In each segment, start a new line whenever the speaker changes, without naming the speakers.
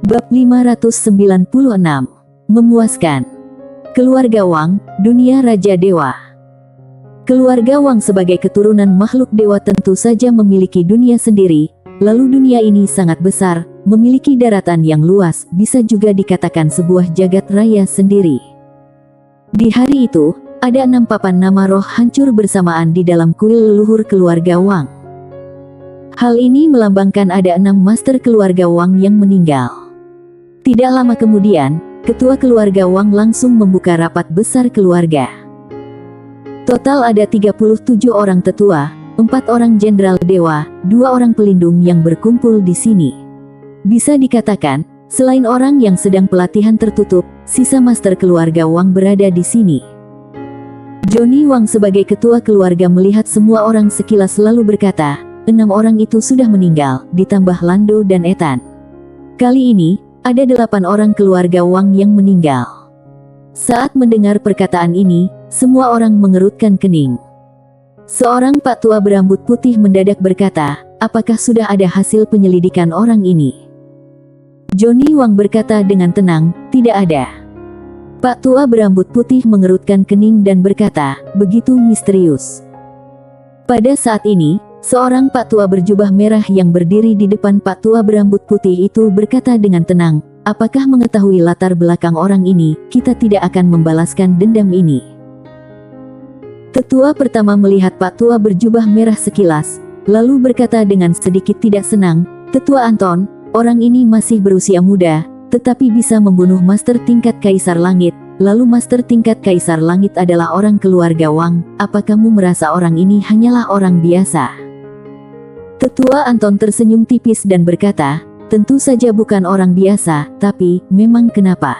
Bab 596. Memuaskan. Keluarga Wang, dunia Raja Dewa. Keluarga Wang sebagai keturunan makhluk dewa tentu saja memiliki dunia sendiri, lalu dunia ini sangat besar, memiliki daratan yang luas, bisa juga dikatakan sebuah jagat raya sendiri. Di hari itu, ada 6 papan nama roh hancur bersamaan di dalam kuil leluhur keluarga Wang. Hal ini melambangkan ada 6 master keluarga Wang yang meninggal. Tidak lama kemudian, ketua keluarga Wang langsung membuka rapat besar keluarga. Total ada 37 orang tetua, 4 orang jenderal dewa, 2 orang pelindung yang berkumpul di sini. Bisa dikatakan, selain orang yang sedang pelatihan tertutup, sisa master keluarga Wang berada di sini. Johnny Wang sebagai ketua keluarga melihat semua orang sekilas lalu berkata, 6 orang itu sudah meninggal, ditambah Lando dan Ethan. Kali ini, ada 8 orang keluarga Wang yang meninggal. Saat mendengar perkataan ini, semua orang mengerutkan kening. Seorang pak tua berambut putih mendadak berkata, apakah sudah ada hasil penyelidikan orang ini? Johnny Wang berkata dengan tenang, tidak ada. Pak tua berambut putih mengerutkan kening dan berkata, begitu misterius. Pada saat ini, seorang pak tua berjubah merah yang berdiri di depan pak tua berambut putih itu berkata dengan tenang, apakah mengetahui latar belakang orang ini, kita tidak akan membalaskan dendam ini. Tetua pertama melihat pak tua berjubah merah sekilas, lalu berkata dengan sedikit tidak senang, Tetua Anton, orang ini masih berusia muda, tetapi bisa membunuh master tingkat Kaisar Langit. Lalu master tingkat Kaisar Langit adalah orang keluarga Wang, apa kamu merasa orang ini hanyalah orang biasa? Tetua Anton tersenyum tipis dan berkata, tentu saja bukan orang biasa, tapi, memang kenapa?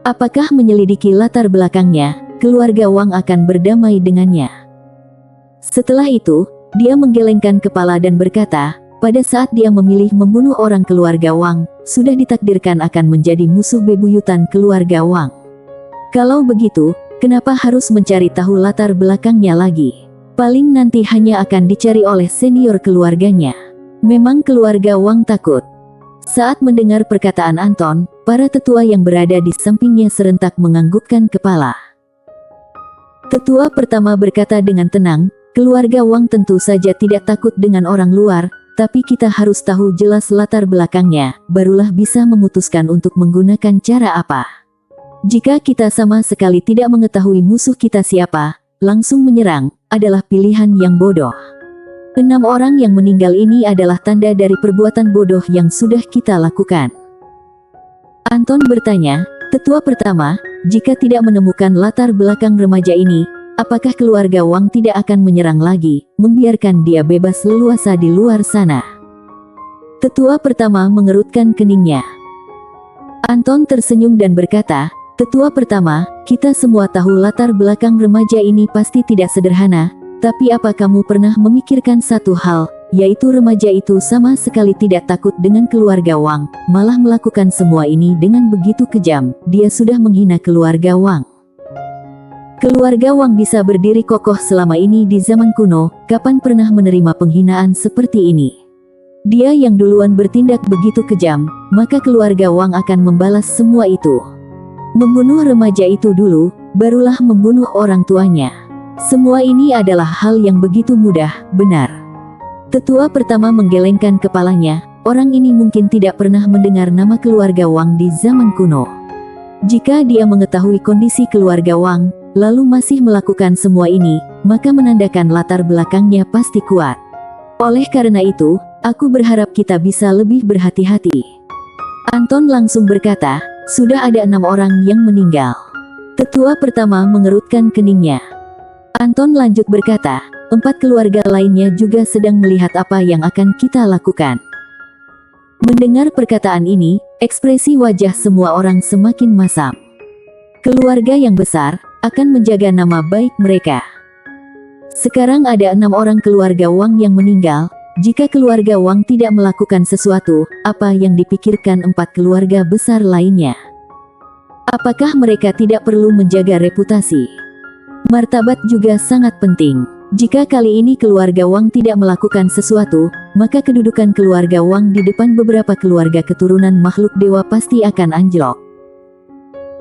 Apakah menyelidiki latar belakangnya, keluarga Wang akan berdamai dengannya? Setelah itu, dia menggelengkan kepala dan berkata, pada saat dia memilih membunuh orang keluarga Wang, sudah ditakdirkan akan menjadi musuh bebuyutan keluarga Wang. Kalau begitu, kenapa harus mencari tahu latar belakangnya lagi? Paling nanti hanya akan dicari oleh senior keluarganya. Memang keluarga Wang takut. Saat mendengar perkataan Anton, para tetua yang berada di sampingnya serentak menganggukkan kepala. Tetua pertama berkata dengan tenang, keluarga Wang tentu saja tidak takut dengan orang luar, tapi kita harus tahu jelas latar belakangnya, barulah bisa memutuskan untuk menggunakan cara apa. Jika kita sama sekali tidak mengetahui musuh kita siapa, langsung menyerang, adalah pilihan yang bodoh. 6 orang yang meninggal ini adalah tanda dari perbuatan bodoh yang sudah kita lakukan. Anton bertanya, tetua pertama, jika tidak menemukan latar belakang remaja ini, apakah keluarga Wang tidak akan menyerang lagi, membiarkan dia bebas leluasa di luar sana? Tetua pertama mengerutkan keningnya. Anton tersenyum dan berkata, Tetua pertama, kita semua tahu latar belakang remaja ini pasti tidak sederhana, tapi apa kamu pernah memikirkan satu hal, yaitu remaja itu sama sekali tidak takut dengan keluarga Wang, malah melakukan semua ini dengan begitu kejam, dia sudah menghina keluarga Wang. Keluarga Wang bisa berdiri kokoh selama ini di zaman kuno, kapan pernah menerima penghinaan seperti ini? Dia yang duluan bertindak begitu kejam, maka keluarga Wang akan membalas semua itu. Membunuh remaja itu dulu, barulah membunuh orang tuanya. Semua ini adalah hal yang begitu mudah, benar. Tetua pertama menggelengkan kepalanya, orang ini mungkin tidak pernah mendengar nama keluarga Wang di zaman kuno. Jika dia mengetahui kondisi keluarga Wang, lalu masih melakukan semua ini, maka menandakan latar belakangnya pasti kuat. Oleh karena itu, aku berharap kita bisa lebih berhati-hati. Anton langsung berkata, sudah ada 6 orang yang meninggal. Tetua pertama mengerutkan keningnya. Anton lanjut berkata, 4 keluarga lainnya juga sedang melihat apa yang akan kita lakukan. Mendengar perkataan ini, ekspresi wajah semua orang semakin masam. Keluarga yang besar akan menjaga nama baik mereka. Sekarang ada 6 orang keluarga Wang yang meninggal. Jika keluarga Wang tidak melakukan sesuatu, apa yang dipikirkan 4 keluarga besar lainnya? Apakah mereka tidak perlu menjaga reputasi? Martabat juga sangat penting. Jika kali ini keluarga Wang tidak melakukan sesuatu, maka kedudukan keluarga Wang di depan beberapa keluarga keturunan makhluk dewa pasti akan anjlok.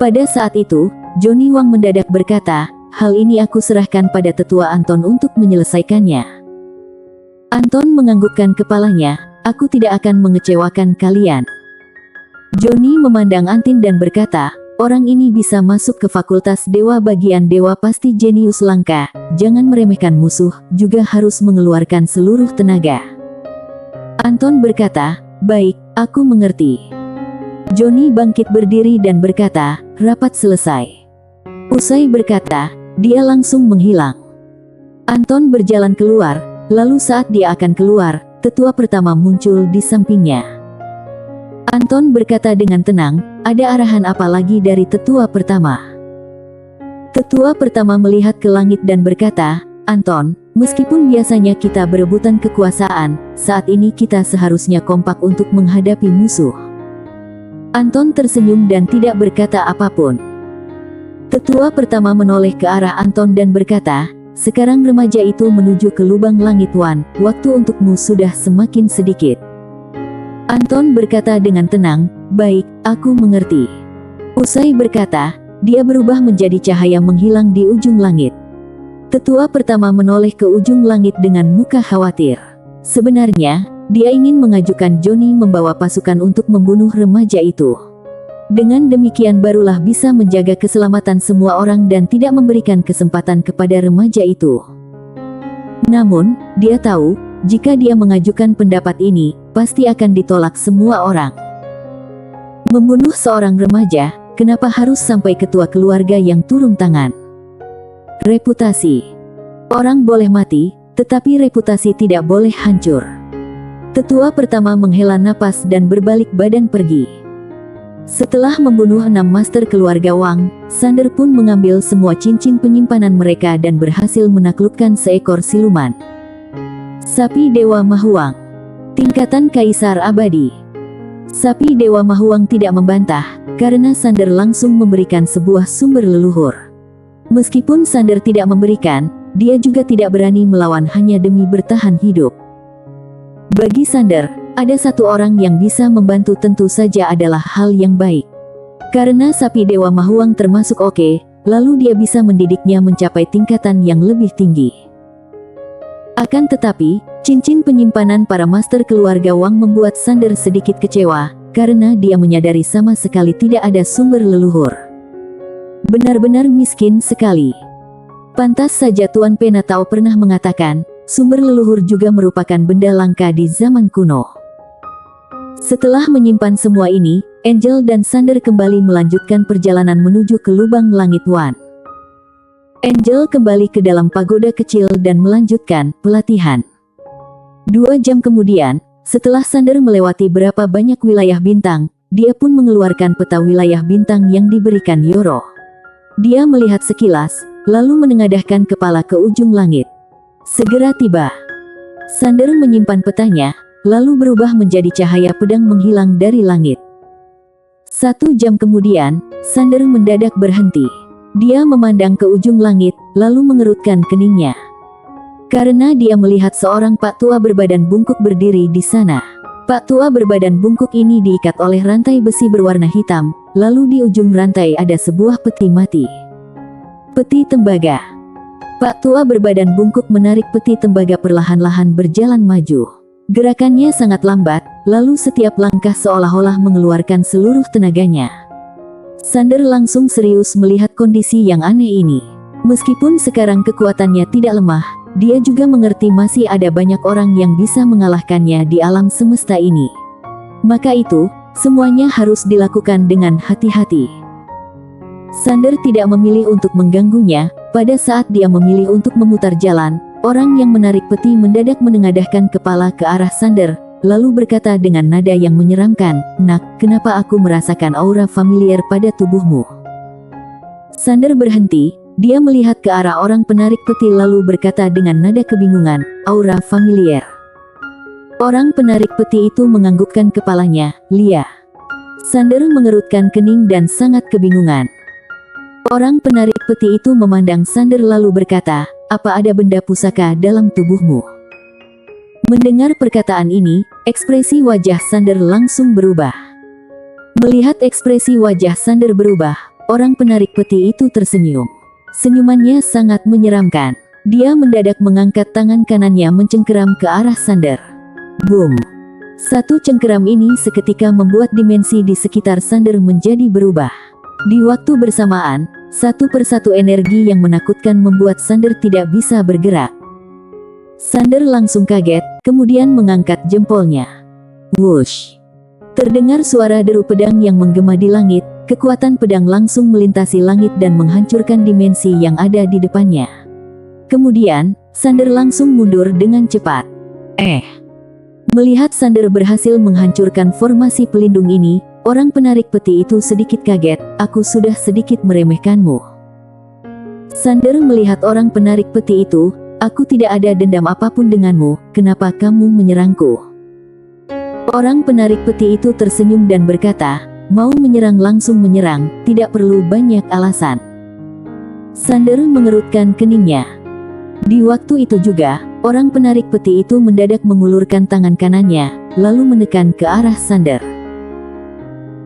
Pada saat itu, Johnny Wang mendadak berkata, hal ini aku serahkan pada tetua Anton untuk menyelesaikannya. Anton menganggukkan kepalanya, aku tidak akan mengecewakan kalian. Johnny memandang Antin dan berkata, orang ini bisa masuk ke fakultas dewa bagian dewa pasti jenius langka, jangan meremehkan musuh, juga harus mengeluarkan seluruh tenaga. Anton berkata, baik, aku mengerti. Johnny bangkit berdiri dan berkata, rapat selesai. Usai berkata, dia langsung menghilang. Anton berjalan keluar, lalu saat dia akan keluar, tetua pertama muncul di sampingnya. Anton berkata dengan tenang, ada arahan apa lagi dari tetua pertama? Tetua pertama melihat ke langit dan berkata, Anton, meskipun biasanya kita berebutan kekuasaan, saat ini kita seharusnya kompak untuk menghadapi musuh. Anton tersenyum dan tidak berkata apapun. Tetua pertama menoleh ke arah Anton dan berkata, sekarang remaja itu menuju ke lubang langit Wan, waktu untukmu sudah semakin sedikit. Anton berkata dengan tenang, baik, aku mengerti. Usai berkata, dia berubah menjadi cahaya menghilang di ujung langit. Tetua pertama menoleh ke ujung langit dengan muka khawatir. Sebenarnya, dia ingin mengajukan Johnny membawa pasukan untuk membunuh remaja itu. Dengan demikian barulah bisa menjaga keselamatan semua orang dan tidak memberikan kesempatan kepada remaja itu. Namun, dia tahu, jika dia mengajukan pendapat ini, pasti akan ditolak semua orang. Membunuh seorang remaja, kenapa harus sampai ketua keluarga yang turun tangan? Reputasi. Orang boleh mati, tetapi reputasi tidak boleh hancur. Tetua pertama menghela napas dan berbalik badan pergi. Setelah membunuh 6 master keluarga Wang, Sander pun mengambil semua cincin penyimpanan mereka dan berhasil menaklukkan seekor siluman. Sapi Dewa Mahuang. Tingkatan Kaisar Abadi. Sapi Dewa Mahuang tidak membantah, karena Sander langsung memberikan sebuah sumber leluhur. Meskipun Sander tidak memberikan, dia juga tidak berani melawan hanya demi bertahan hidup. Bagi Sander, ada satu orang yang bisa membantu tentu saja adalah hal yang baik. Karena Sapi Dewa Mahuang termasuk oke, lalu dia bisa mendidiknya mencapai tingkatan yang lebih tinggi. Akan tetapi, cincin penyimpanan para master keluarga Wang membuat Sander sedikit kecewa, karena dia menyadari sama sekali tidak ada sumber leluhur. Benar-benar miskin sekali. Pantas saja Tuan Penatau pernah mengatakan, sumber leluhur juga merupakan benda langka di zaman kuno. Setelah menyimpan semua ini, Angel dan Sander kembali melanjutkan perjalanan menuju ke lubang langit Wan. Angel kembali ke dalam pagoda kecil dan melanjutkan pelatihan. 2 jam kemudian, setelah Sander melewati berapa banyak wilayah bintang, dia pun mengeluarkan peta wilayah bintang yang diberikan Yoro. Dia melihat sekilas, lalu menengadahkan kepala ke ujung langit. Segera tiba. Sander menyimpan petanya, lalu berubah menjadi cahaya pedang menghilang dari langit. 1 jam kemudian, Sander mendadak berhenti. Dia memandang ke ujung langit, lalu mengerutkan keningnya. Karena dia melihat seorang Pak Tua berbadan bungkuk berdiri di sana. Pak Tua berbadan bungkuk ini diikat oleh rantai besi berwarna hitam, lalu di ujung rantai ada sebuah peti mati. Peti tembaga. Pak Tua berbadan bungkuk menarik peti tembaga perlahan-lahan berjalan maju. Gerakannya sangat lambat, lalu setiap langkah seolah-olah mengeluarkan seluruh tenaganya. Sander langsung serius melihat kondisi yang aneh ini. Meskipun sekarang kekuatannya tidak lemah, dia juga mengerti masih ada banyak orang yang bisa mengalahkannya di alam semesta ini. Maka itu, semuanya harus dilakukan dengan hati-hati. Sander tidak memilih untuk mengganggunya. Pada saat dia memilih untuk memutar jalan, orang yang menarik peti mendadak menengadahkan kepala ke arah Sander, lalu berkata dengan nada yang menyeramkan, "Nak, kenapa aku merasakan aura familiar pada tubuhmu?" Sander berhenti, dia melihat ke arah orang penarik peti lalu berkata dengan nada kebingungan, "Aura familiar." Orang penarik peti itu menganggukkan kepalanya, "Lia." Sander mengerutkan kening dan sangat kebingungan. Orang penarik peti itu memandang Sander lalu berkata, "Apa ada benda pusaka dalam tubuhmu?" Mendengar perkataan ini, ekspresi wajah Sander langsung berubah. Melihat ekspresi wajah Sander berubah, orang penarik peti itu tersenyum. Senyumannya sangat menyeramkan. Dia mendadak mengangkat tangan kanannya mencengkeram ke arah Sander. Boom! Satu cengkeram ini seketika membuat dimensi di sekitar Sander menjadi berubah. Di waktu bersamaan, satu persatu energi yang menakutkan membuat Sander tidak bisa bergerak. Sander langsung kaget, kemudian mengangkat jempolnya. Wush! Terdengar suara deru pedang yang menggema di langit, kekuatan pedang langsung melintasi langit dan menghancurkan dimensi yang ada di depannya. Kemudian, Sander langsung mundur dengan cepat. Melihat Sander berhasil menghancurkan formasi pelindung ini, orang penarik peti itu sedikit kaget. Aku sudah sedikit meremehkanmu. Sander melihat orang penarik peti itu. Aku tidak ada dendam apapun denganmu, kenapa kamu menyerangku? Orang penarik peti itu tersenyum dan berkata, mau menyerang langsung menyerang, tidak perlu banyak alasan. Sander mengerutkan keningnya. Di waktu itu juga, orang penarik peti itu mendadak mengulurkan tangan kanannya, lalu menekan ke arah Sander.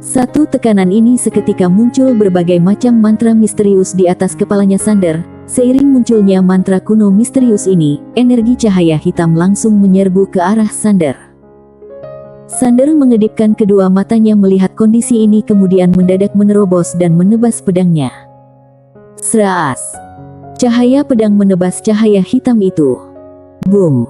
Satu tekanan ini seketika muncul berbagai macam mantra misterius di atas kepalanya Sander. Seiring munculnya mantra kuno misterius ini, energi cahaya hitam langsung menyerbu ke arah Sander. Sander mengedipkan kedua matanya melihat kondisi ini kemudian mendadak menerobos dan menebas pedangnya. Seraas! Cahaya pedang menebas cahaya hitam itu. Boom!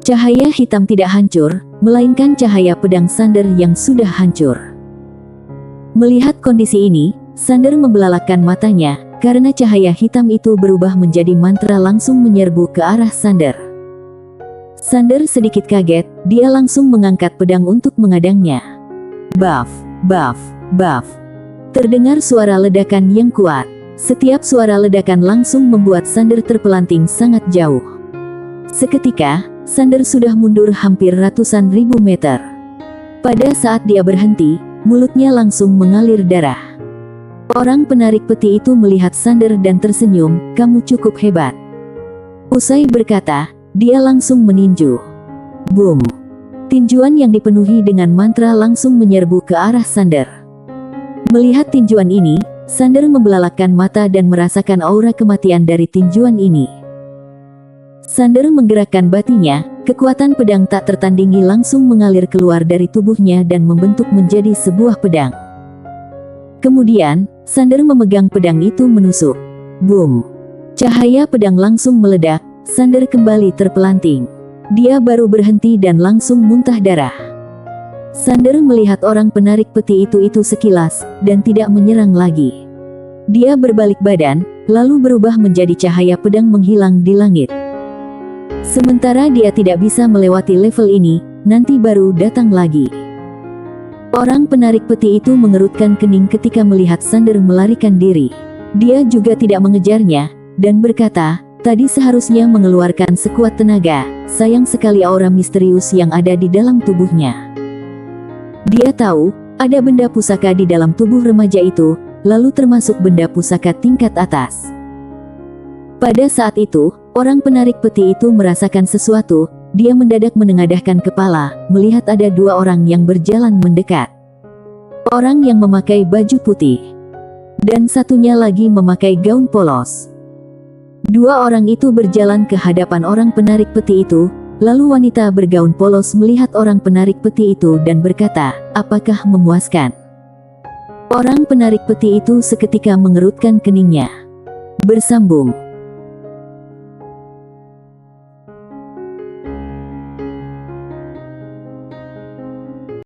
Cahaya hitam tidak hancur, melainkan cahaya pedang Sander yang sudah hancur. Melihat kondisi ini, Sander membelalakkan matanya, karena cahaya hitam itu berubah menjadi mantra langsung menyerbu ke arah Sander. Sander sedikit kaget, dia langsung mengangkat pedang untuk mengadangnya. Buff, buff, buff. Terdengar suara ledakan yang kuat. Setiap suara ledakan langsung membuat Sander terpelanting sangat jauh. Seketika, Sander sudah mundur hampir ratusan ribu meter. Pada saat dia berhenti, mulutnya langsung mengalir darah. Orang penarik peti itu melihat Sander dan tersenyum, kamu cukup hebat. Usai berkata, dia langsung meninju. Boom! Tinjuan yang dipenuhi dengan mantra langsung menyerbu ke arah Sander. Melihat tinjuan ini, Sander membelalakkan mata dan merasakan aura kematian dari tinjuan ini. Sander menggerakkan batinya, kekuatan pedang tak tertandingi langsung mengalir keluar dari tubuhnya dan membentuk menjadi sebuah pedang. Kemudian, Sander memegang pedang itu menusuk. Boom! Cahaya pedang langsung meledak, Sander kembali terpelanting. Dia baru berhenti dan langsung muntah darah. Sander melihat orang penarik peti itu sekilas, dan tidak menyerang lagi. Dia berbalik badan, lalu berubah menjadi cahaya pedang menghilang di langit. Sementara dia tidak bisa melewati level ini, nanti baru datang lagi. Orang penarik peti itu mengerutkan kening ketika melihat Sander melarikan diri. Dia juga tidak mengejarnya, dan berkata, tadi seharusnya mengeluarkan sekuat tenaga, sayang sekali aura misterius yang ada di dalam tubuhnya. Dia tahu, ada benda pusaka di dalam tubuh remaja itu, lalu termasuk benda pusaka tingkat atas. Pada saat itu, orang penarik peti itu merasakan sesuatu. Dia mendadak menengadahkan kepala, melihat ada dua orang yang berjalan mendekat. Orang yang memakai baju putih, dan satunya lagi memakai gaun polos. Dua orang itu berjalan ke hadapan orang penarik peti itu, lalu wanita bergaun polos melihat orang penarik peti itu dan berkata, apakah memuaskan? Orang penarik peti itu seketika mengerutkan keningnya. Bersambung.